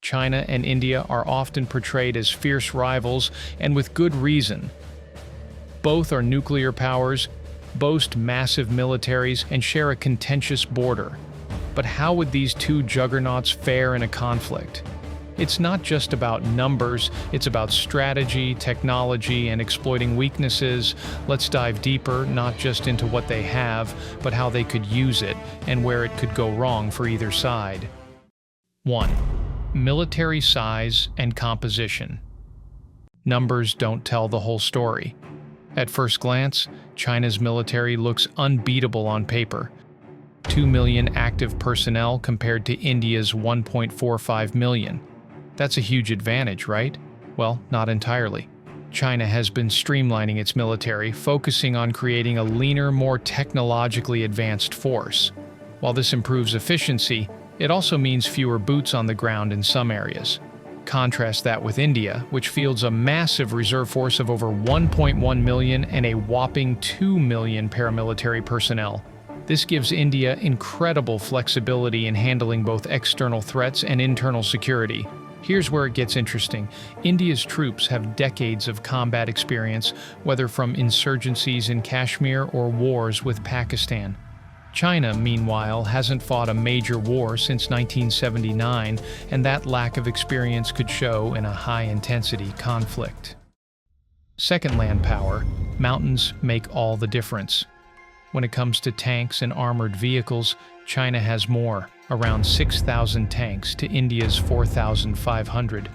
China and India are often portrayed as fierce rivals, and with good reason. Both are nuclear powers, boast massive militaries, and share a contentious border. But how would these two juggernauts fare in a conflict? It's not just about numbers, it's about strategy, technology, and exploiting weaknesses. Let's dive deeper, not just into what they have, but how they could use it, and where it could go wrong for either side. 1. Military size and composition. Numbers don't tell the whole story. At first glance, China's military looks unbeatable on paper. 2 million active personnel compared to India's 1.45 million. That's a huge advantage, right? Well, not entirely. China has been streamlining its military, focusing on creating a leaner, more technologically advanced force. While this improves efficiency, it also means fewer boots on the ground in some areas. Contrast that with India, which fields a massive reserve force of over 1.1 million and a whopping 2 million paramilitary personnel. This gives India incredible flexibility in handling both external threats and internal security. Here's where it gets interesting. India's troops have decades of combat experience, whether from insurgencies in Kashmir or wars with Pakistan. China, meanwhile, hasn't fought a major war since 1979, and that lack of experience could show in a high-intensity conflict. Second, land power. Mountains make all the difference. When it comes to tanks and armored vehicles, China has more, around 6,000 tanks to India's 4,500.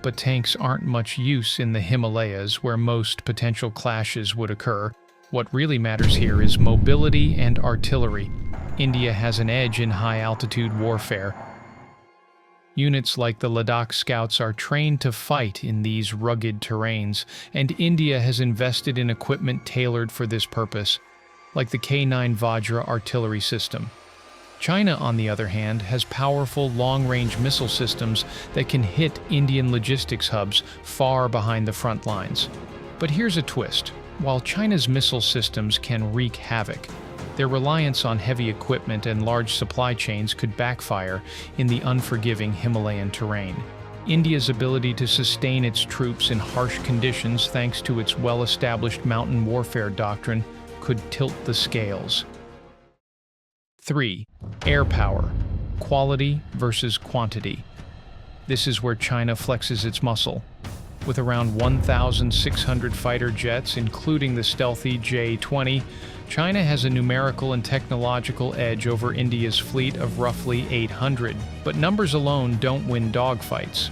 But tanks aren't much use in the Himalayas, where most potential clashes would occur. What really matters here is mobility and artillery. India has an edge in high-altitude warfare. Units like the Ladakh Scouts are trained to fight in these rugged terrains, and India has invested in equipment tailored for this purpose, like the K9 Vajra artillery system. China, on the other hand, has powerful long-range missile systems that can hit Indian logistics hubs far behind the front lines. But here's a twist. While China's missile systems can wreak havoc, their reliance on heavy equipment and large supply chains could backfire in the unforgiving Himalayan terrain. India's ability to sustain its troops in harsh conditions thanks to its well-established mountain warfare doctrine could tilt the scales. 3. Air power. Quality versus quantity. This is where China flexes its muscle. With around 1,600 fighter jets, including the stealthy J-20, China has a numerical and technological edge over India's fleet of roughly 800. But numbers alone don't win dogfights.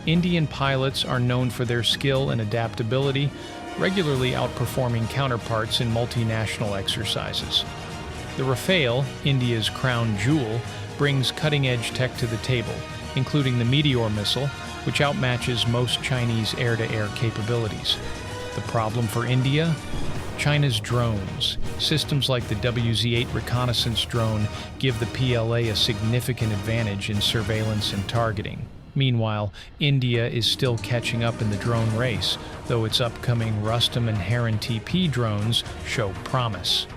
Indian pilots are known for their skill and adaptability, regularly outperforming counterparts in multinational exercises. The Rafale, India's crown jewel, brings cutting-edge tech to the table, including the Meteor missile, which outmatches most Chinese air-to-air capabilities. The problem for India? China's drones. Systems like the WZ-8 reconnaissance drone give the PLA a significant advantage in surveillance and targeting. Meanwhile, India is still catching up in the drone race, though its upcoming Rustam and Heron TP drones show promise.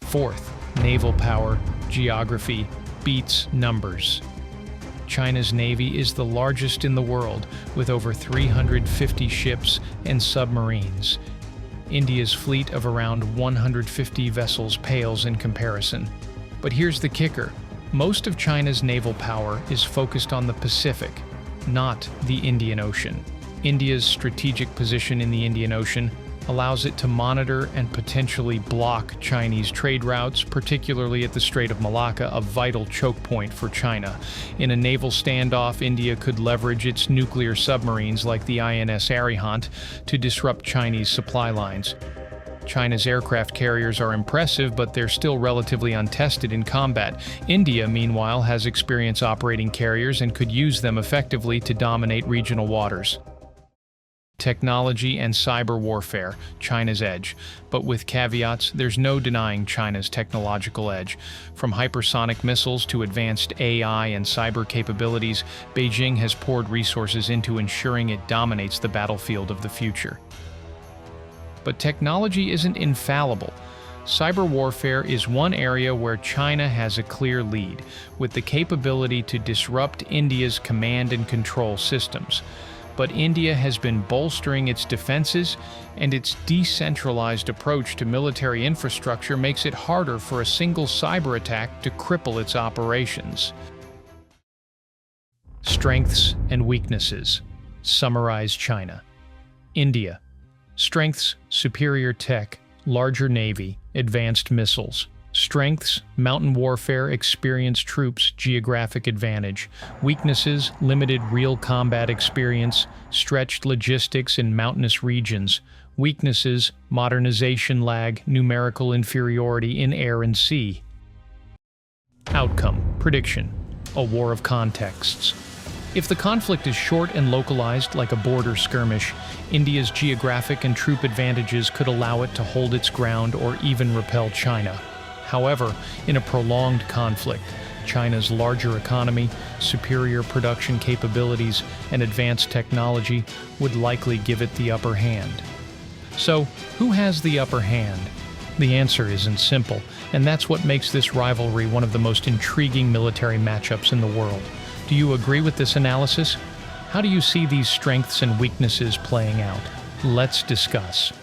4th, naval power, geography, beats numbers. China's navy is the largest in the world, with over 350 ships and submarines. India's fleet of around 150 vessels pales in comparison. But here's the kicker. Most of China's naval power is focused on the Pacific, not the Indian Ocean. India's strategic position in the Indian Ocean allows it to monitor and potentially block Chinese trade routes, particularly at the Strait of Malacca, a vital choke point for China. In a naval standoff, India could leverage its nuclear submarines like the INS Arihant to disrupt Chinese supply lines. China's aircraft carriers are impressive, but they're still relatively untested in combat. India, meanwhile, has experience operating carriers and could use them effectively to dominate regional waters. Technology and cyber warfare, China's edge. But with caveats, there's no denying China's technological edge. From hypersonic missiles to advanced AI and cyber capabilities, Beijing has poured resources into ensuring it dominates the battlefield of the future. But technology isn't infallible. Cyber warfare is one area where China has a clear lead, with the capability to disrupt India's command and control systems. But India has been bolstering its defenses, and its decentralized approach to military infrastructure makes it harder for a single cyber attack to cripple its operations. Strengths and weaknesses. Summarize China. India. Strengths: superior tech, larger navy, advanced missiles. Strengths: mountain warfare, experienced troops, geographic advantage. Weaknesses: limited real combat experience, stretched logistics in mountainous regions. Weaknesses: modernization lag, numerical inferiority in air and sea. Outcome. Prediction. A war of contexts. If the conflict is short and localized, like a border skirmish, India's geographic and troop advantages could allow it to hold its ground or even repel China. However, in a prolonged conflict, China's larger economy, superior production capabilities, and advanced technology would likely give it the upper hand. So, who has the upper hand? The answer isn't simple, and that's what makes this rivalry one of the most intriguing military matchups in the world. Do you agree with this analysis? How do you see these strengths and weaknesses playing out? Let's discuss.